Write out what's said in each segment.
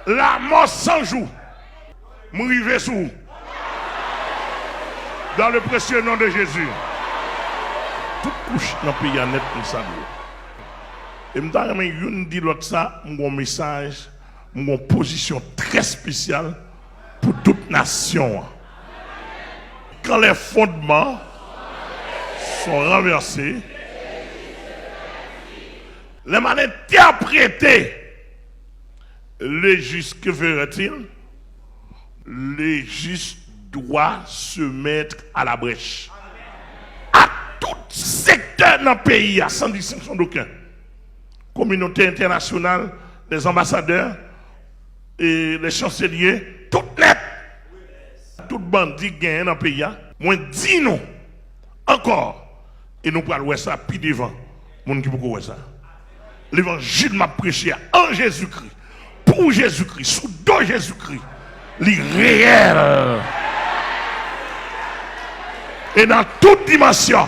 La mort sans jour. M'rive sous. Dans le précieux nom de Jésus. Toute couche dans le pays net comme ça. Et je me dis l'autre ça, mon message, mon position très spéciale pour toute nation. Quand les fondements sont renversés, les man interprétés, les justes, que ferait-il? Les justes doivent se mettre à la brèche. À tout secteur dans le pays, sans distinction d'aucun. Communauté internationale, les ambassadeurs et les chanceliers, tout net. Tout bandit gagne dans le pays. Moi, dis-nous encore. Et nous parlons ça, puis devant. Mon qui peut ça. L'évangile m'a prêché en Jésus-Christ, pour Jésus-Christ, sous dos Jésus-Christ. Les réel. Et dans toute dimension.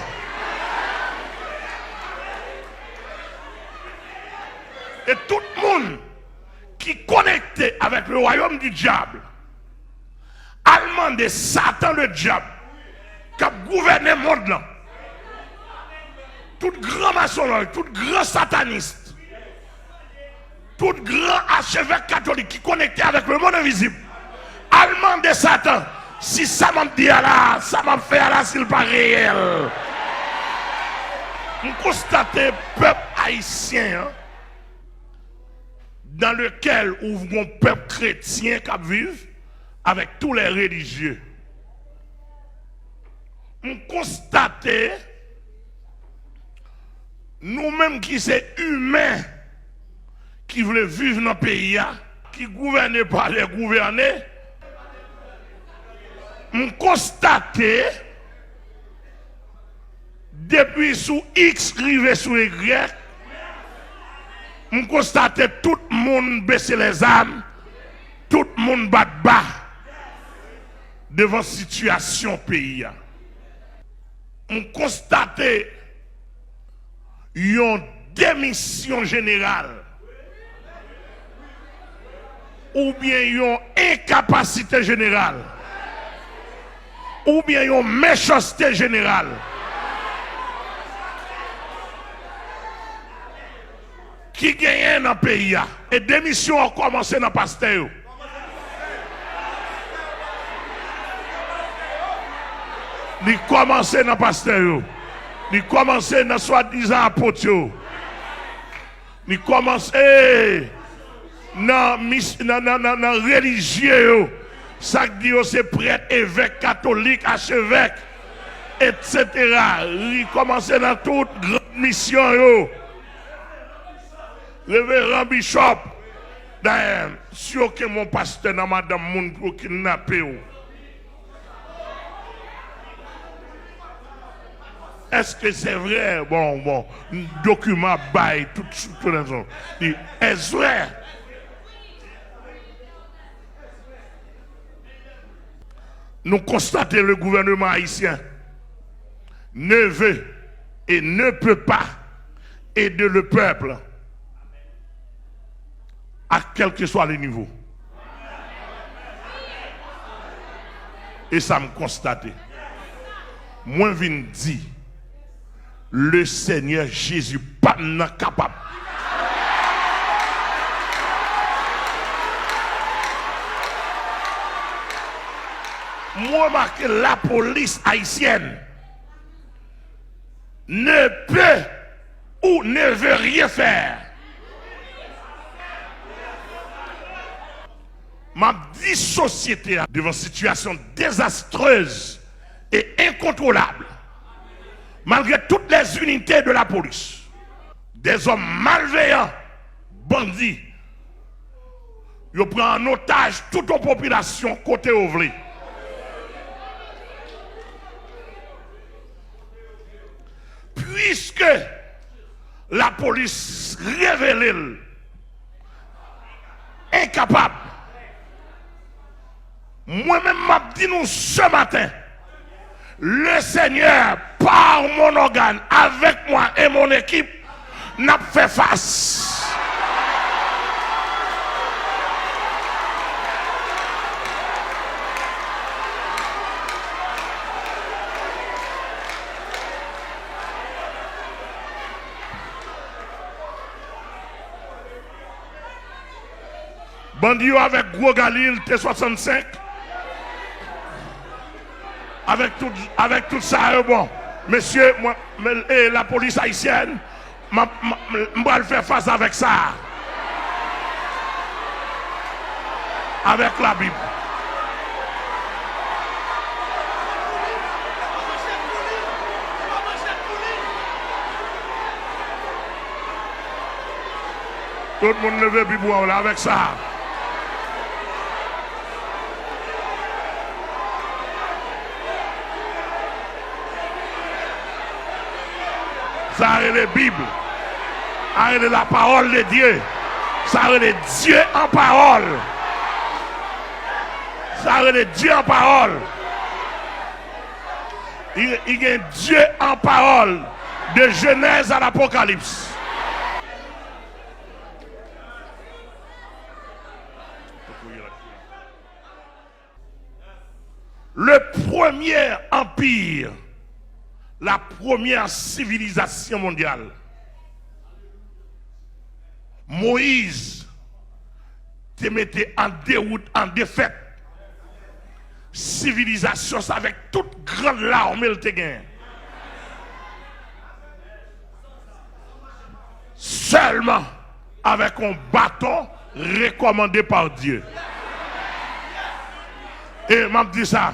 Et tout le monde qui est connecté avec le royaume du diable, allemand de Satan le diable, qui a gouverné le monde là, tout grand maçonnerie, tout grand sataniste, tout grand archevêque catholique qui est connecté avec le monde invisible, allemand de Satan, si ça m'a dit là, ça m'a fait là, s'il pas réel. On constate le peuple haïtien, hein, dans lequel ouvre un peuple chrétien qui vit avec tous les religieux. On constate nous-mêmes qui sommes humains, qui voulons vivre dans le pays, qui gouvernent par les gouvernés, on constate depuis sous X, rivé sous Y, on constate tout le monde baisser les armes, tout le monde bat bas devant la situation pays. On constate une démission générale ou bien une incapacité générale ou bien une méchanceté générale. Qui gagne dans le pays. Et démission a commencé dans le pasteur. Il a commencé dans le pasteur. Il a commencé dans soi-disant apôtre. Il a commencé dans le religieux. Ça dit c'est prêtre, évêque, catholique, archevêque, etc. Il a commencé dans toute grande mission. Révérend Bishop, d'ailleurs, si aucun mon pasteur n'a madame moun pour kidnapper. Est-ce que c'est vrai? Bon, document bail, tout les gens. Est-ce vrai? Nous constatons le gouvernement haïtien ne veut et ne peut pas aider le peuple à quel que soit le niveau. Et ça me constate. Moi, je viens dire, le Seigneur Jésus pas capable. Moi, marqué la police haïtienne ne peut ou ne veut rien faire. Ma vie société devant une situation désastreuse et incontrôlable, malgré toutes les unités de la police, des hommes malveillants, bandits, ils prennent en otage toute la population côté ouvré. Puisque la police révèle incapable, moi-même m'a dit nous ce matin, le Seigneur par mon organe avec moi et mon équipe n'a fait face. Bandio avec Gros Galil T65. Avec tout ça, bon. Monsieur, moi, la police haïtienne, je vais faire face avec ça. Avec la Bible. Tout le monde leve Bible là avec ça. Ça est la Bible. Ça est la parole de Dieu. Ça est Dieu en parole. Ça est Dieu en parole. Il y a Dieu en parole. De Genèse à l'Apocalypse. Le premier empire, la première civilisation mondiale, Moïse te mettait en déroute, en défaite. Civilisation, c'est avec toute grande larme, il te gagne. Seulement avec un bâton recommandé par Dieu. Et m'a dit ça.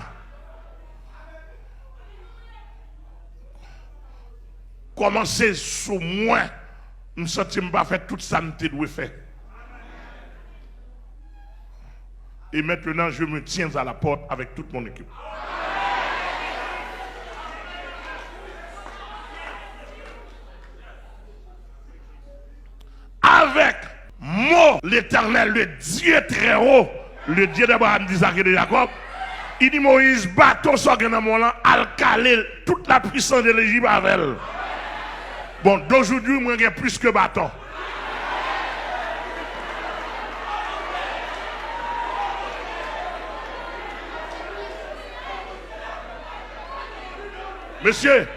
Commencez sous moi, je me sens pas faire tout ça que je dois faire. Et maintenant, je me tiens à la porte avec toute mon équipe. Avec moi, l'Éternel, le Dieu très haut, le Dieu d'Abraham, d'Isaac et de Jacob, il dit Moïse, bâton s'organisant là, al caler toute la puissance de l'Égypte avec elle. Bon, d'aujourd'hui, moi, j'ai plus que bâton. Monsieur,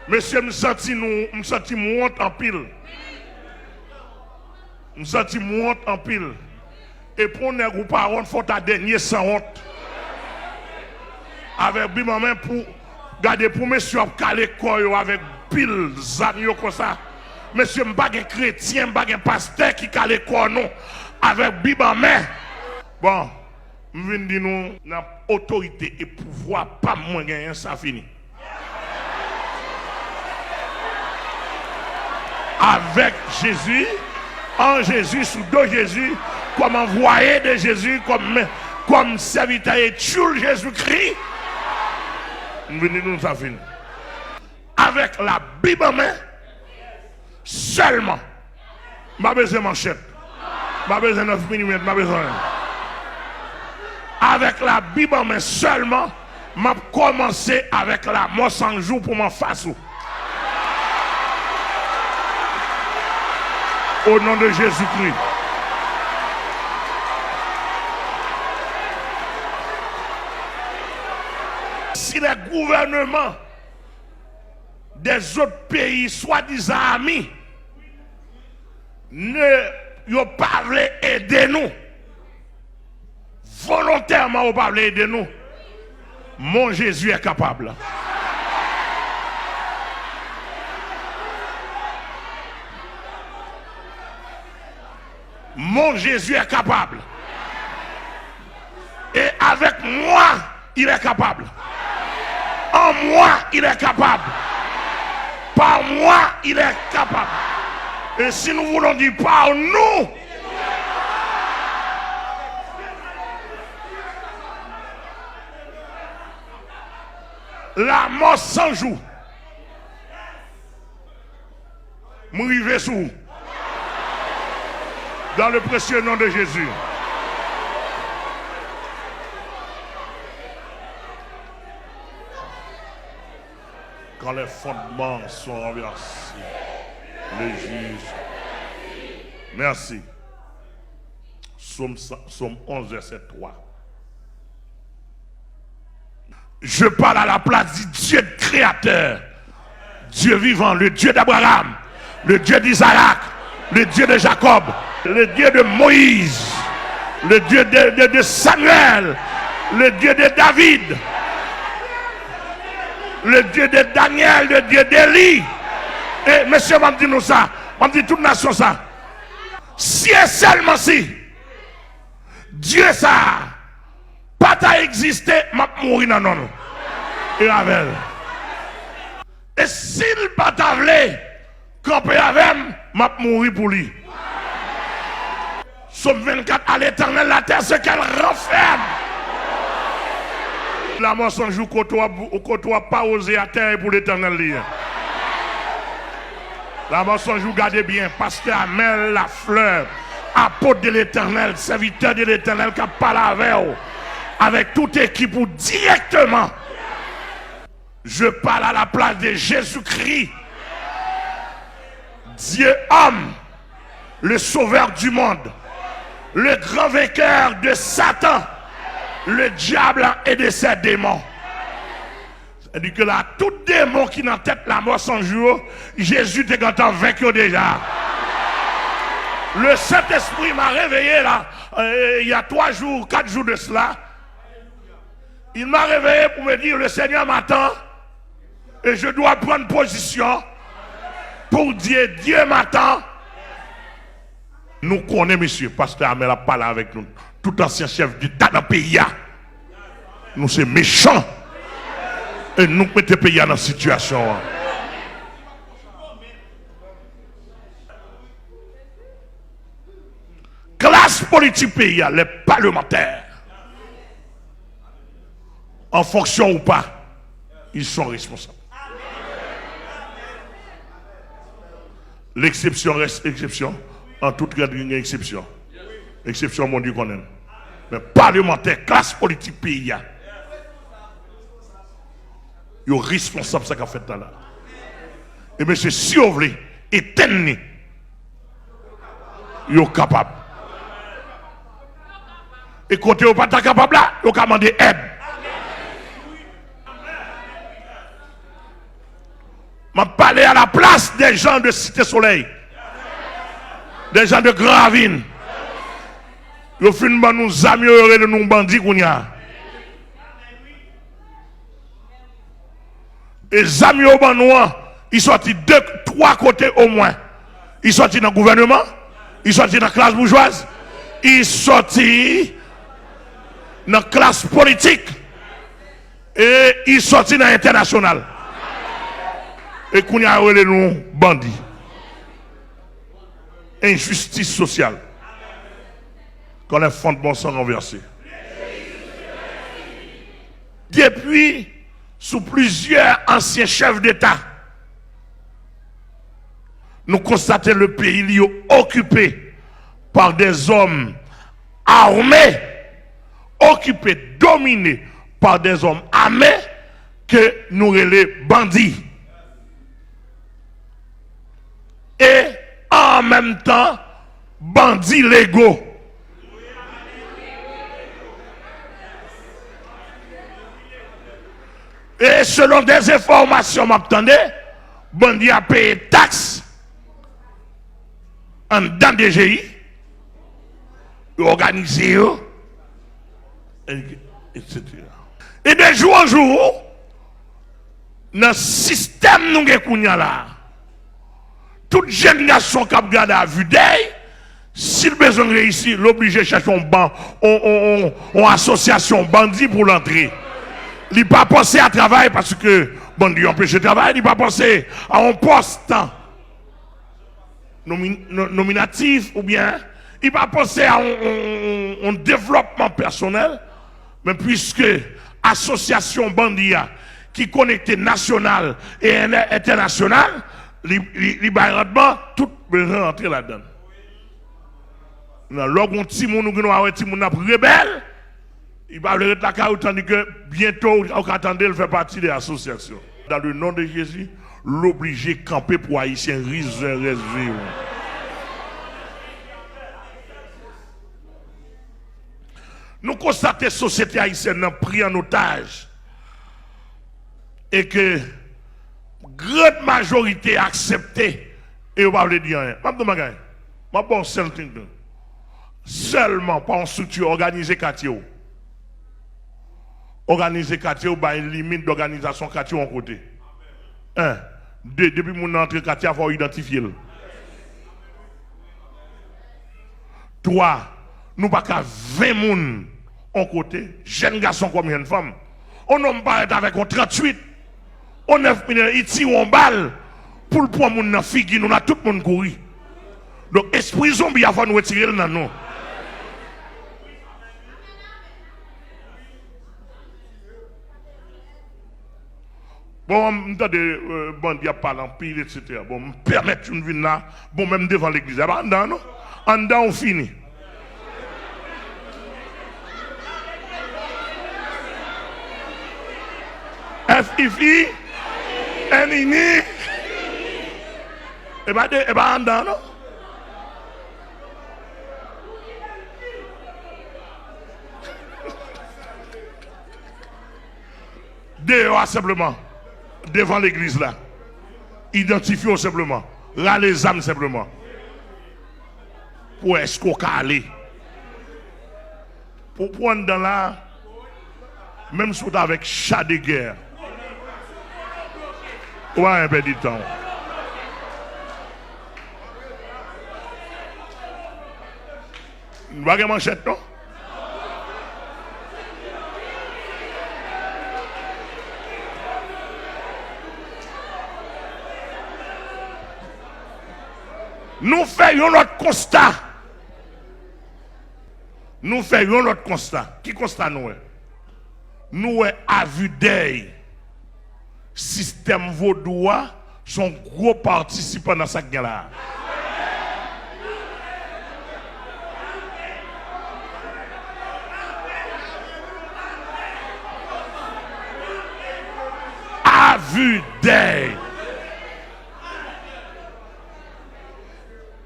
me senti honte en pile. Me senti honte en pile. Et pour ne vous pas honte, faut ta dernière sans honte. Avec bim pour garder pour monsieur caler corps avec pile zanyo comme ça. Monsieur m'pa gen chrétien, m'pa gen pasteur qui caler corps non avec bim main. Bon, m'vinn di nous n'a autorité et pouvoir pas moins gagner ça fini. Avec Jésus, en Jésus, sous dos Jésus, comme envoyé de Jésus, comme serviteur et tueur Jésus-Christ, nous venons nous ça fini. Avec la Bible en main, seulement, ma besoin de manchette, ma besoin de 9 mm, ma besoin. Avec la Bible en main seulement, m'a commencé avec la mort 100 jours pour m'en faire. Au nom de Jésus-Christ. Si les gouvernements des autres pays, soi-disant amis, ne pas aider nous, volontairement ne pas aider nous, mon Jésus est capable. Mon Jésus est capable. Et avec moi, il est capable. En moi, il est capable. Par moi, il est capable. Et si nous voulons dire par nous, la mort sans jour, m'arriver sous. Dans le précieux nom de Jésus. Quand les fondements sont renversés, les juges. Merci. Psaume 11, verset 3. Je parle à la place du Dieu créateur, Dieu vivant, le Dieu d'Abraham, le Dieu d'Isaac, le Dieu de Jacob, le Dieu de Moïse, le Dieu de Samuel, le Dieu de David, le Dieu de Daniel, le Dieu d'Élie. Et monsieur, m'a dit nous ça, m'a dit toute nation ça. Si et seulement si Dieu ça pas t'a existé, m'a mourir dans non. Et avec. Et s'il pas t'a voulu camper avec, m'a mourir pour lui. Somme 24 à l'éternel, la terre, ce qu'elle renferme. La mort sans jour côtoie pas osé à terre pour l'éternel lire. La mort sans jour, gardez bien, pasteur Amel la fleur, apôtre de l'éternel, serviteur de l'éternel qui a parlé avec toute équipe ou directement. Je parle à la place de Jésus-Christ, Dieu homme, le sauveur du monde, le grand vainqueur de Satan, le diable et de ses démons. C'est-à-dire que là, tout démon qui n'a tête la mort sans jour, Jésus t'est content vaincu déjà. Le Saint-Esprit m'a réveillé là, il y a 3 jours, 4 jours de cela. Il m'a réveillé pour me dire, le Seigneur m'attend et je dois prendre position pour dire, Dieu m'attend. Nous connaissons, monsieur, pasteur Amel a parlé avec nous, tout ancien chef d'État dans le pays. Nous sommes méchants. Et nous mettons le pays dans la situation. Classe politique pays, les parlementaires, en fonction ou pas, ils sont responsables. L'exception reste exception. En toute cas, il y a une exception. Exception, mon Dieu, qu'on aime. Mais parlementaires, classe politique pays, ils sont responsables de ce qu'on fait là. Et bien, si vous voulez éteindre, ils sont capables. Et quand vous n'êtes pas capable là, vous pouvez demander aide. Je parle à la place des gens de Cité Soleil, des gens de Gravine. Ils font nous améliorer de nous bandits qu'on y a. Et les amis au Banois, ils sont 2-3 côtés au moins. Ils sont dans le gouvernement, ils sont dans la classe bourgeoise, ils sont dans la classe politique et ils sont dans l'international. Et qu'on y a nous bandits. Injustice sociale. Quand les fondements sont renversés. Depuis, sous plusieurs anciens chefs d'État, nous constatons le pays occupé par des hommes armés, occupé, dominé par des hommes armés que nous les bandits. Et en même temps, bandits légaux. Et selon des informations, m'attendez, bandits a payé taxes en dans DGI, organisé, etc. Et de jour en jour, dans le système nous avons là, toute génération qui a regardé à vue d'œil, s'il besoin de réussir, l'obligé de chercher une association bandit pour l'entrée. Il n'a pas pensé à travail parce que bandit empêche de travail, il n'a pas pensé à un poste nominatif ou bien il n'a pas pensé à un développement personnel, mais puisque association bandit qui connecte national et international, il va tout besoin rentrer là-dedans. Lorsqu'on petit monde nous a petit monde rebelle, il va le la caille tandis que bientôt on attendait il fait partie de l'association. Dans le nom de Jésus, l'obligé camper pour haïtien réservé. Nous constatons que la société haïtienne a pris en otage et que la grande majorité a accepté et on va le dire rien. Je vais vous dire, seulement par une structure organisée quartier. Organiser quartier, il y a une limite d'organisation quartier en côté. 1. Depuis mon entrée quartier, il faut identifier. 3. Nous pas qu'à 20 personnes en côté, jeunes garçons comme jeunes femmes. On n'a pas avec un 38. On 9 minutes, ils tirent en balle pour le point moun nan figi, nous a tout le monde courir. Donc esprit zombie a faut nous retirer le nan nous. Bon, m'entendez bandi a parlé en pile etc. Bon, me permettre une vie là, bon même devant l'église. En dedans non? En dedans on finit. FIFI NINI et bah en dedans non? Dehors simplement. Devant l'église là. Identifiez simplement. Là les âmes simplement. Pour est-ce qu'on peut aller? Pour prendre dans là, même si vous êtes avec chat de guerre. On va un peu de temps. Nous va manchette non? Nous faisons notre constat. Nous faisons notre constat. Qui constat nous? Nous, à vue d'œil, système vaudois sont gros participants dans cette guerre-là. À vue d'œil.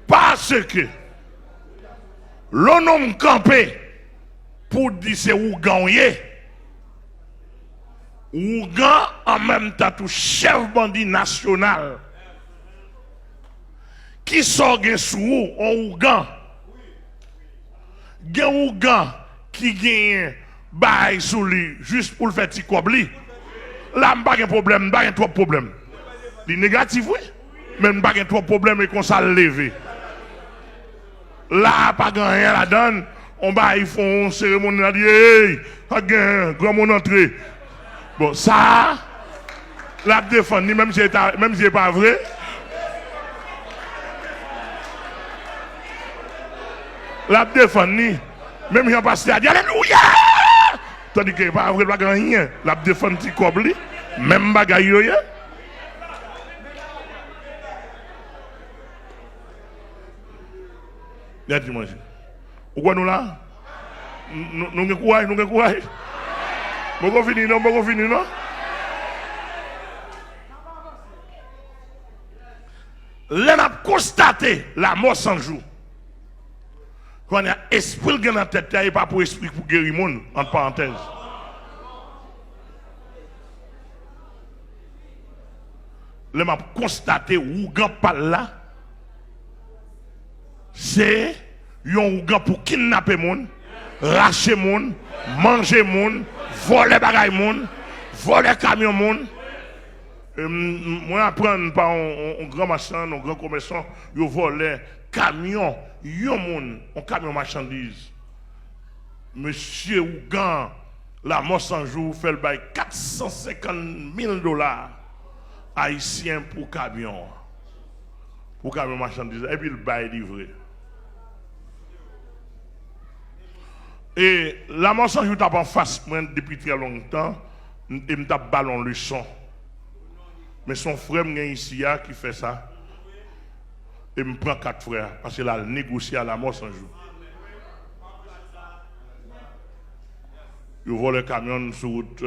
Parce que l'on homme campé pour dire c'est Ougan, Ougan en même temps tout chef bandit national qui sort sous en Ougan. Gen Ougan qui gagne bail sous lui juste pour le faire petit cobli. Là m'pas un problème, pas un trop problème. Les négatifs oui, même pas un trop problème et qu'on ça lever. Là, pas rien la donne. On va ils font une cérémonie, on dit hey, grand mon entrée. Bon, ça, la défense, même si c'est pas vrai. La défense, même si on passe à dire alléluia. Tandis que pas vrai, pas rien. La défense, petit cobli, même bagaille. Y'a dit manger. Pourquoi nous là? Nous avons courage, nous avons courage. Nous avons fini, non, nous avons fini, non? Là, on a constaté la mort sans jour. Quand on a esprit dans la tête, il n'y a pas pour esprit pour guérir le monde, entre parenthèses. Là, on a constaté où on parle là. C'est un ougan pour kidnapper moun, racher moun, manger moun, voler bagay moun, voler camion moun. Moi apprendre par un grand marchand, un grand commerçant, yo voler camion, yon moun, un camion marchandise. Monsieur Ougan, la mort sans jour fait le bail $450,000 haïtiens pour camion. Pour camion marchandise et puis le bail livré. Et la mort sans jour tape en face depuis très longtemps et me tape ballon leçon. Mais son frère ici qui fait ça. Et me prend 4 frères parce qu'il a négocié à la mort sans jour. Il vole le camion sur route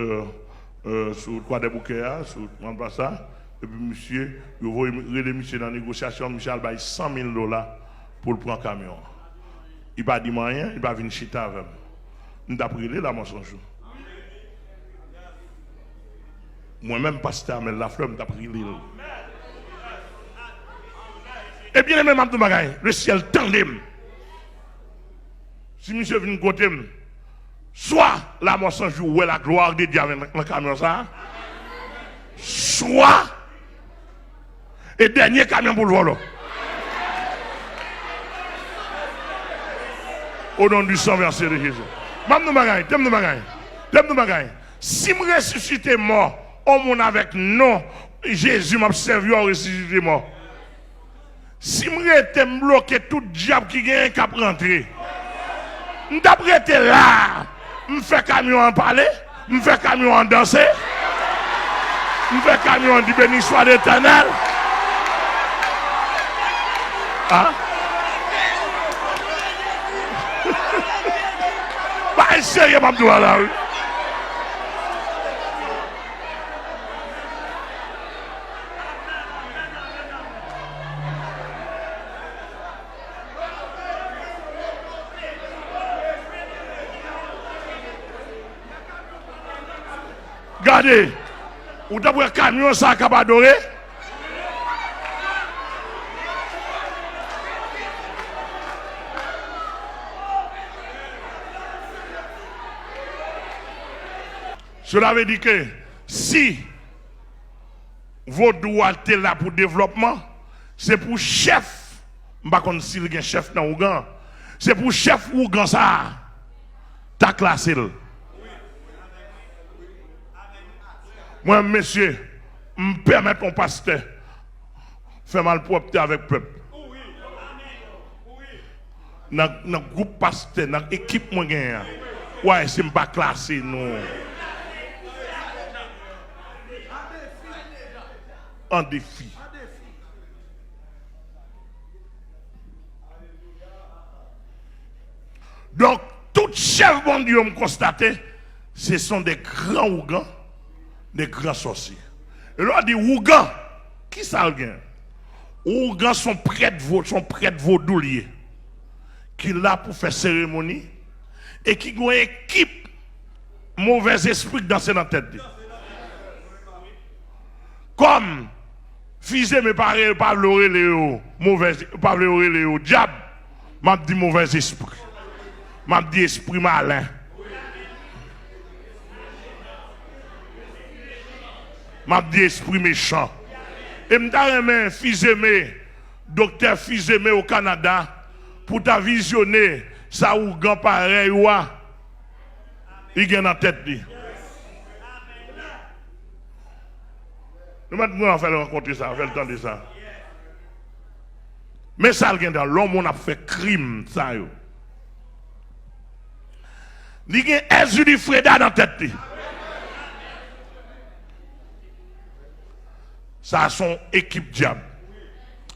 Croix des Bouquets, sur route ça. Et puis monsieur, il voit les monsieur dans la négociation, monsieur a bail $100,000 pour le prendre camion. Il va dire rien, il va venir chita avec moi. Nous avons pris la mort sans jour. Moi-même, pasteur, mais la flemme, nous avons pris l'île. Et bien, même le ciel tendait. Si monsieur vient côté, soit la mort sans jour, ou la gloire de Dieu avec le camion ça, soit, et dernier camion pour le voler. Au nom du sang versé de Jésus. Si je ressuscite mort, on mon avec non, Jésus m'a servi à ressusciter mort. Si je été bloqué tout diable qui vient qu'à rentrer, je suis là, je fais camion en parler, je fais camion en danser, je fais camion en dire béni soit l'Éternel. Hein? Pas sérieux, ma doigt là. Regardez, vous avez un camion ça qui a adoré. Cela veut dire que si vos droits sont là pour le développement, c'est pour chef. Je ne sais pas si il y a un chef dans Ougan. C'est pour chef Ougan ça. Tu as classé. Moi, monsieur, je me permets mon pasteur faire mal propre avec le peuple. Dans le groupe pasteur, dans l'équipe, ouais, c'est pas classé, non. En défi. Donc, tout chef bon Dieu me constaté, ce sont des grands Ougans, des grands sorciers. Et là, on dit Ougans, qui ça le Ougans sont prêtres vaudouliers, qui sont là pour faire cérémonie, et qui ont une équipe mauvais esprit dans la tête. Comme fils mes parents, pas le mauvais, pas le diable, m'a dit mauvais esprit. M'a dit esprit malin. M'a dit esprit méchant. Et m'a dit fils aimé, docteur fils aimé au Canada, pour ta visionner, ça ou grand pareil, il gagne dans la tête. Nous maintenant faire rencontrer ça, faire le temps de ça. Mais ça, dans l'homme, on a fait crime, ça. Il y a un Ezra du Freda dans la tête. Ça a son équipe diable.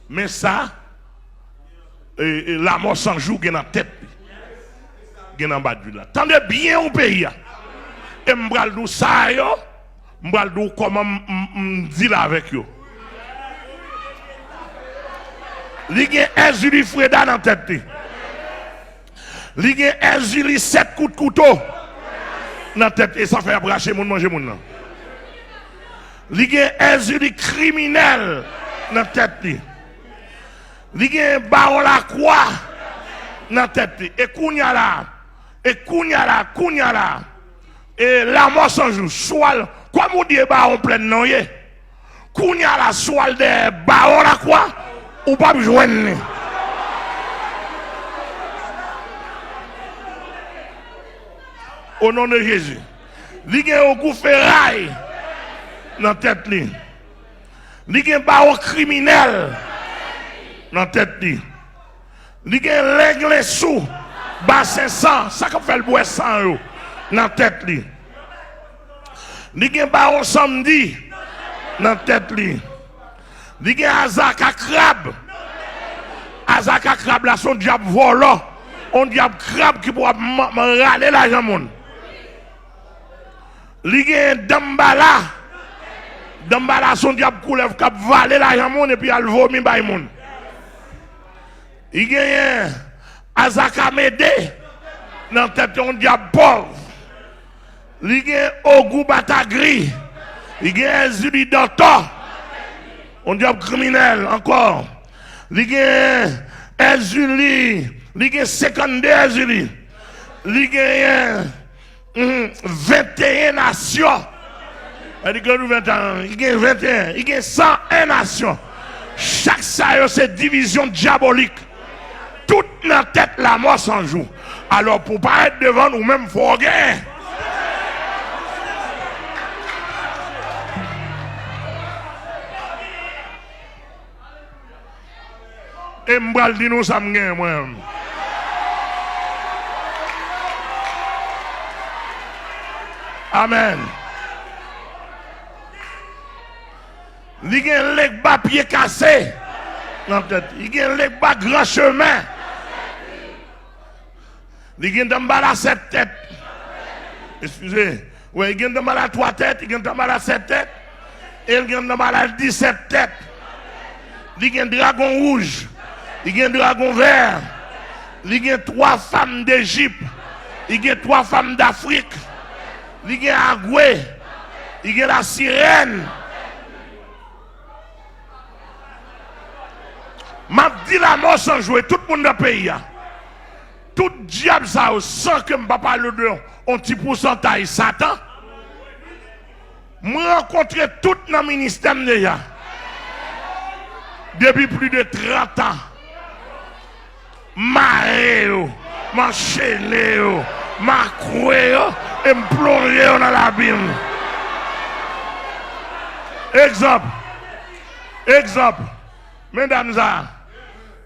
Mais ça, la mort sans jour, il y a dans la tête. Il y a dans le bas de là. Tendez bien au pays. Et m'bral dou ça, yo. M'bral dou comment m'dile avec yo. Il y a un Ezra du Freda dans la tête. Il y a un Ezra 7 coups de couteau dans la tête. Et ça fait abracher mon manger mon. Il y a un Ezra criminel dans la tête. Il y a un baron la croix dans la tête. Et kounya là. Et la mort sans jour. Soit, comme on dit baron plein de non. Kounya la soit de baron la croix. Ou pas joindre. Au nom de Jésus. Il y a un coup ferraille dans la tête. Il y a un baron criminel dans la tête. Il y a un l'aigle sous, bassin sang, ça qui fait le bois sang dans la tête. Il y a un baron samedi dans la tête. Il y a un azaka crabe. Azaka crabe là, son diable volant. On diable crabe qui pourra râler l'argent monde. Il y a un dambala. Dambala son diable coulève qui valer l'argent monde et puis elle vomit par monde. Il y a un azaka médé. Dans tête on diable pauvre. Il y a un ogou batagri. Il y a un zuli d'antan. On diable criminel encore. Il y a un zuli. Il y a 52 zuli. Il gagne 21 nations. Il gagne 21, il gagne 21, il gagne 101 nations. Chaque ça c'est division diabolique. Toute la tête la mort sans jour. Alors pour pas être devant nous même faut gagner. Et m'bral di nous ça m'gagne moi. Amen. Il y a un bas pied cassé. Il y a un bas grand chemin. Il y a un mal à 7 têtes. Excusez. Oui, il y a un mal à 3 têtes. Il y a un mal à 7 têtes. Et il y a un mal à 17 têtes. Il y a un dragon rouge. Il y a un dragon vert. Il y a 3 femmes d'Égypte. Il y a 3 femmes d'Afrique. Il y a Agoué. Il y a la sirène. M'a dit la mort sans jouer, tout le monde dans le pays. Tout diable ça, sans que je ne parle de un petit pourcentage Satan. Moi rencontré tout dans le ministère déjà. Depuis plus de 30 ans. Maré, m'enchaîné, m'accroué et me plonger dans l'abîme. Exemple. Mesdames,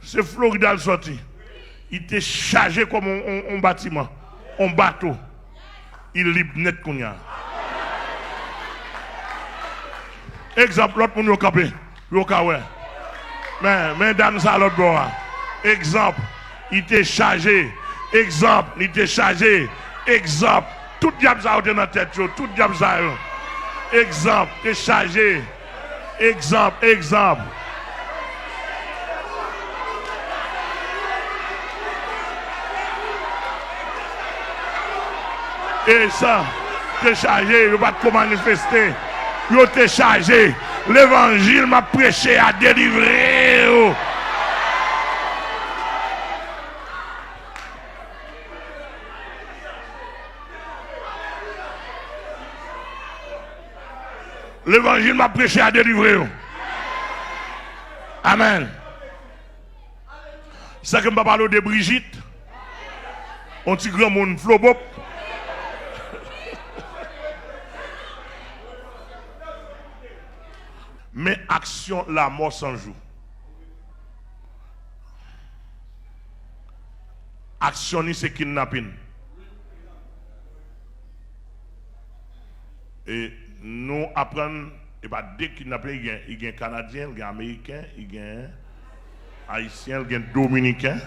c'est Florida le sorti. Il était chargé comme un bâtiment, un bateau. Il est libre net qu'on y a. Exemple, l'autre monde capé. Mais mesdames, ça l'autre bord. Exemple, il était chargé. Exemple, il était chargé. Exemple, tout diable ça dans la tête, tout diable ça. Exemple, il était chargé. Exemple. Et ça, t'es chargé, il ne va pas manifester. Il t'es chargé. L'évangile m'a prêché à délivrer. L'évangile m'a prêché à délivrer. Amen. C'est ça que je parle de Brigitte. On petit grand monde flobop. Mais action la mort sans jour. Action c'est kidnapping. Et nous apprenons, et pas dès kidnapping, il y a Canadien, il y a Américain, il y a Haïtien, il y a Dominicain.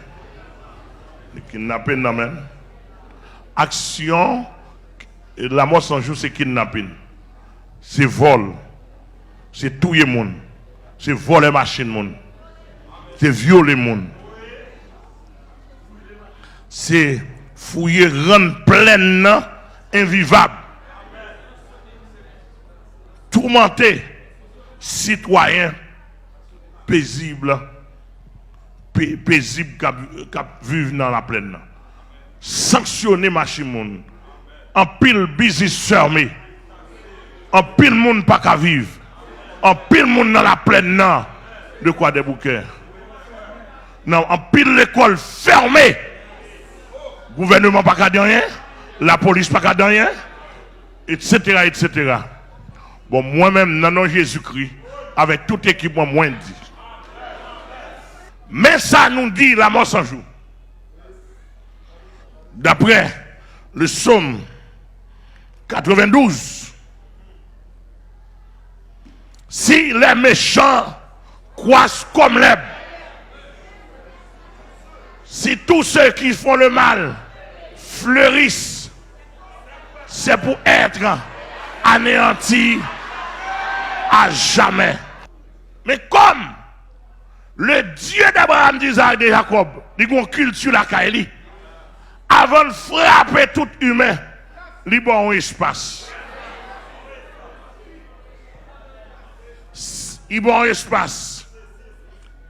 Le kidnapping n'amène. Action, la mort sans jour c'est kidnapping. C'est vol. C'est tuer les gens. C'est voler les machines. C'est violer les gens. C'est fouiller, rendre pleine, invivable. Tourmenter, citoyens paisibles, paisibles qui vivent dans la plaine. Sanctionner machines. En pile business fermé. En pile monde pas qu'à vivre. En pile monde dans la plaine, non. De quoi des bouquets? Non, en pile l'école fermée. Gouvernement pas qu'à rien. La police pas qu'à rien. Etc., etc. Bon, moi-même, dans Jésus-Christ, avec tout équipement, moins dit. Mais ça nous dit la mort sans jour. D'après le psaume 92. Si les méchants croissent comme l'herbe, si tous ceux qui font le mal fleurissent, c'est pour être anéantis à jamais. Mais comme le Dieu d'Abraham, d'Isaac et de Jacob, il a une culture la Kaili, avant de frapper tout humain, il a un espace. Il y a un espace.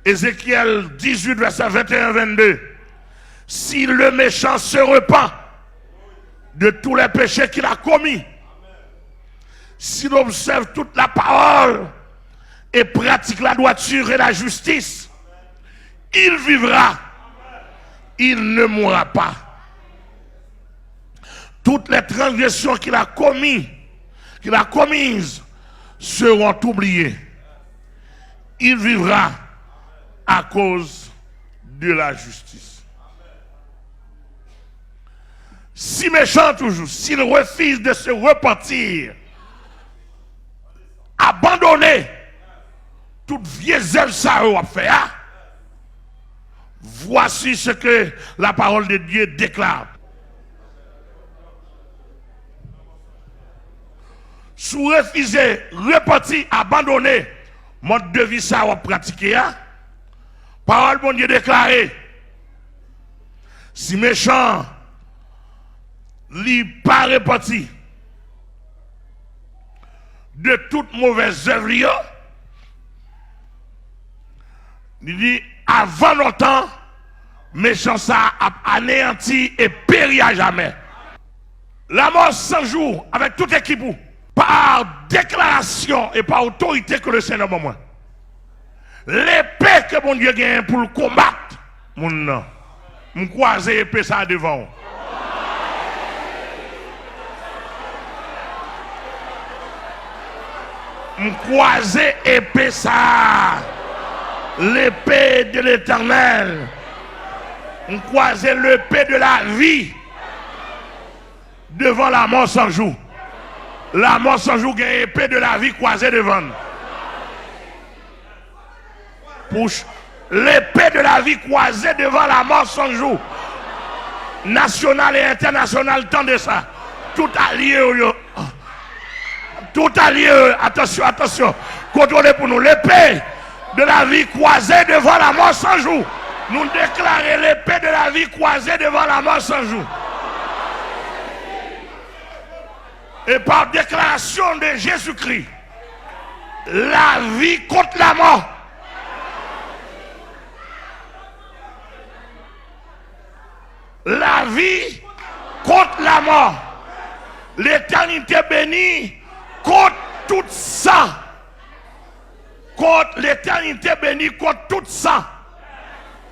Ézéchiel 18, verset 21-22. Si le méchant se repent, de tous les péchés qu'il a commis. S'il observe toute la parole et pratique la droiture et la justice, il vivra, il ne mourra pas. Toutes les transgressions qu'il a commises seront oubliées. Il vivra à cause de la justice. Si méchant toujours, s'il refuse de se repentir, abandonner toute vieille zèle ça a fait, voici ce que la parole de Dieu déclare. Si vous refusez, repentir, abandonner mode de vie ça a pratiqué, parole de Dieu déclarée. Si méchant, li pas repenti de toute mauvaise œuvre, il dit avant longtemps, méchant ça a anéanti et péri à jamais. La mort 100 jours avec toute équipe, par déclaration et par autorité que le Seigneur m'a moi. L'épée que mon Dieu gagne pour le combattre, mon nom, je croise l'épée ça devant. Je croise l'épée ça. L'épée de l'Éternel. Je croise l'épée de la vie devant la mort sans jour. La mort sans jour gagne épée de la vie croisée devant. L'épée de la vie croisée devant la mort sans jour. National et international, tendez ça. Tout allié. Tout allié. Attention, attention. Contrôlez pour nous. L'épée de la vie croisée devant la mort sans jour. Nous déclarons l'épée de la vie croisée devant la mort sans jour. Et par déclaration de Jésus-Christ, la vie contre la mort. La vie contre la mort. L'éternité bénie contre tout ça. Contre l'éternité bénie contre tout ça.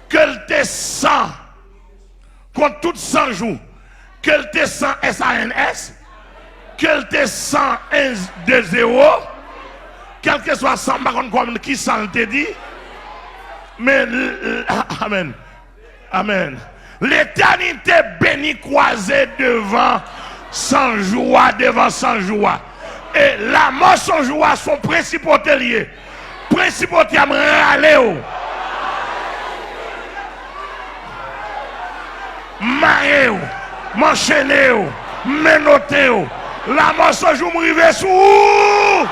Qu'elle te sent. Contre tout 100 jours. Qu'elle te sent SANS. Qu'elle te sent 1 de 0. Quel que soit 100 comme qui s'en te dit. Mais amen. Amen. L'éternité bénie croisée devant sans joie, devant sans joie. Et la mort sans joie, son principauté lié. Principauté à me râler. Maré, m'enchaîner, menoter. La mort sans joie me rive sous.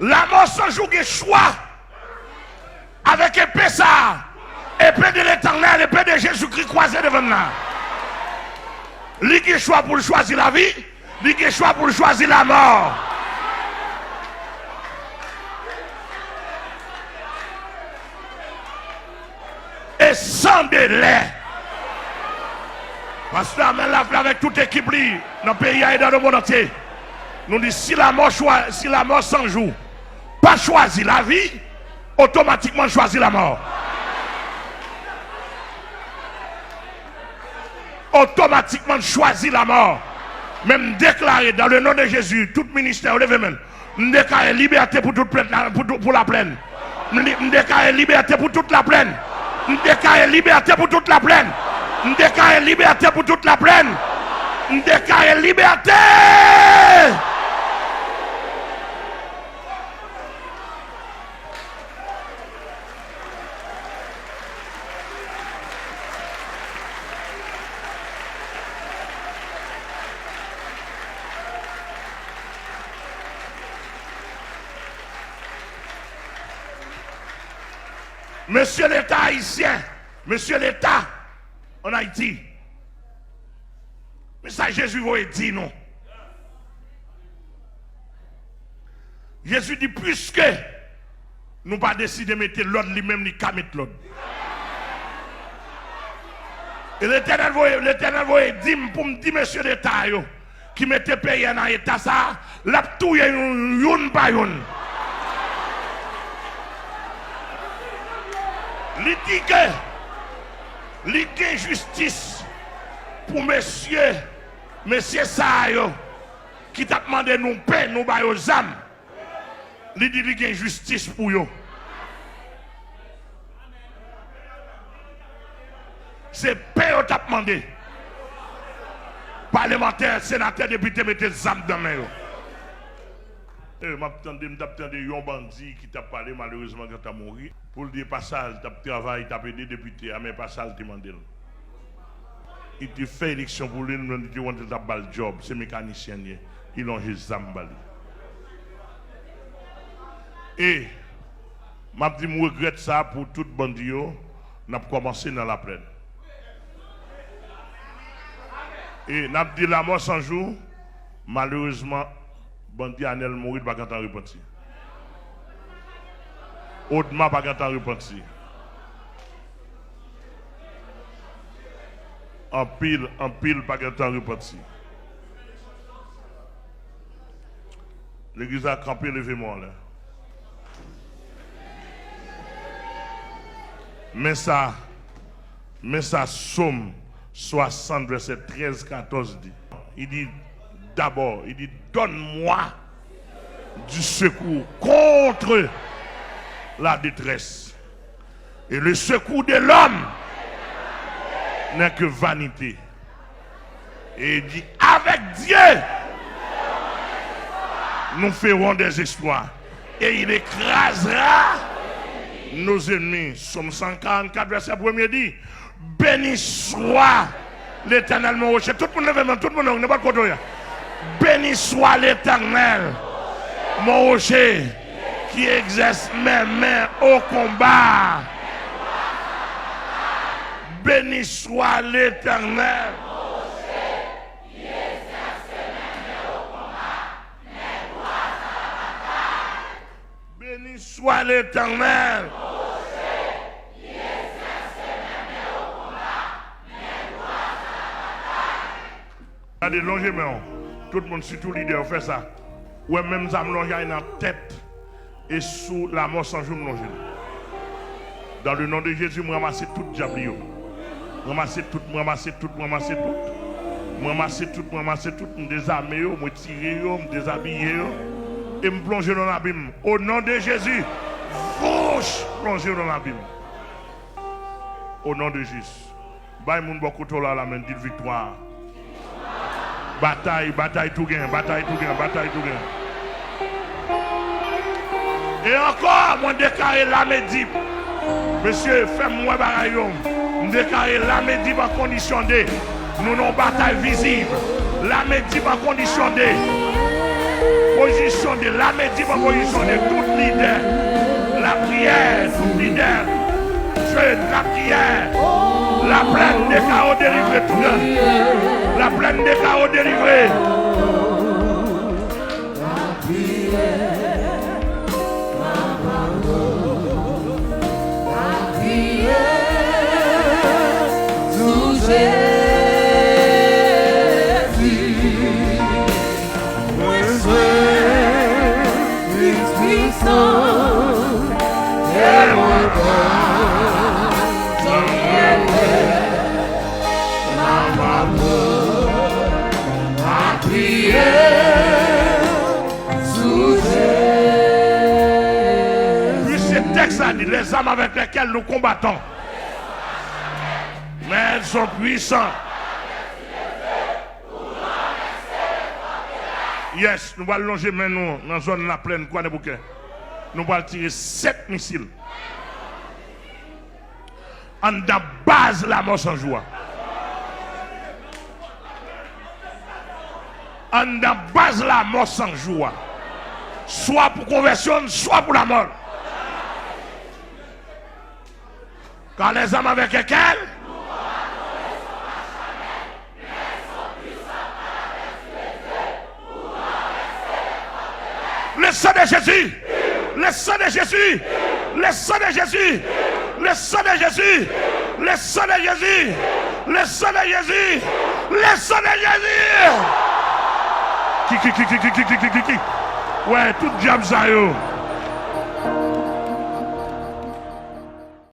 La mort sans jour de choix avec épée ça, épée de l'Éternel, épée de Jésus-Christ croisée devant nous. Lui qui choix pour choisir la vie, lui qui choix pour choisir la mort. Et sans délai. Parce que la avec toute équipe dans le pays et dans le monde entier. Nous disons si la mort sans jour, pas choisir la vie, automatiquement choisir la mort. Automatiquement choisir la mort. Même déclarer dans le nom de Jésus, tout ministère, levez-même. Déclarer liberté pour toute plaine, pour la plaine. Déclarer liberté pour toute la plaine. Déclarer liberté pour toute la plaine. Déclarer liberté pour toute la plaine. Déclarer liberté. Monsieur l'État haïtien, monsieur l'État en Haïti, Mais ça, Jésus va dire non. Jésus dit, puisque nous pas décidé de mettre l'ordre lui-même, ni qu'à mettre l'ordre. Et l'Éternel va dire pour me dire, monsieur d'État, qui mettait pays dans l'état ça, la touille une par une. Il dit que il y a justice pour messieurs ça qui t'a demandé nous paix, nous bailler aux âmes. Il dit qu'il y a justice pour eux. C'est paix qu'on t'a demandé. Parlementaire, sénateur, député, mettez les âmes dans la main. Je m'attendais un bandit qui t'a parlé malheureusement quand tu as mouru. Pour le dire pas ça, tu as travaillé, tu as aidé député, mais pas ça, tu demandé. Il te fait élection pour lui, il te dit que le job, c'est mécanicien, il a juste zambali. Et je regrette ça pour tout bandit, on a commencé dans la plaine. Et on a dit la mort sans jour, malheureusement, bandit Anel mourit pas quand on repentit. Audemars pas quand on repentit. En pile pas quand on repentit. L'église a campé, levez-moi là. Mais ça somme 60, verset 13, 14 dit. Il dit d'abord, il dit donne-moi du secours contre la détresse. Et le secours de l'homme n'est que vanité. Et il dit avec Dieu, nous ferons des exploits. Et il écrasera nos ennemis. Somme 144, verset 1er dit béni soit l'Éternel mon rocher. Tout le monde lève main, tout le monde n'est pas de côté. Béni soit l'Éternel mon rocher qui exerce mes mains au combat. Béni soit l'Éternel. Béni soit l'Éternel. Regardez, longez-moi. Tout le monde, surtout leader, fait ça. Ouais, même ça me longe dans la tête et sous la mort sans jour me longe. Dans le nom de Jésus, je ramasse tout diable. Ramasse tout, me désarmer, me tirer, me déshabiller et me plonger dans l'abîme. Au nom de Jésus, fouche, plonger dans l'abîme. Au nom de Jésus. Bye, mon beaucoup là, la main, dit victoire. Bataille tout gain. Et encore, moi déclaré la médip. Monsieur, fais-moi barayon. Je déclare la médip en condition de. Nous n'avons bataille visible. La médip en condition de. Position de. La médip en position de tout leader. La prière, tout leader. La prière. La plaine des chaos délivrés tout le monde. La plaine des chaos délivrés. La prière. Sous Jésus. Moi suis puissant. Et moi les âmes avec lesquelles nous combattons, mais elles sont puissantes. Yes, nous allons longer maintenant dans la zone de la plaine, quoi de bouquet. Nous allons tirer 7 missiles. En la base la mort sans joie. En la base la mort sans joie. Soit pour conversion, soit pour la mort. Quand les âmes avec lesquelles Le sang de Jésus. Le sang de Jésus. Le sang de Jésus. Le sang de Jésus. Le sang de Jésus. Le sang de Jésus. Le sang de Jésus. Qui. Ouais, tout diable ça yo.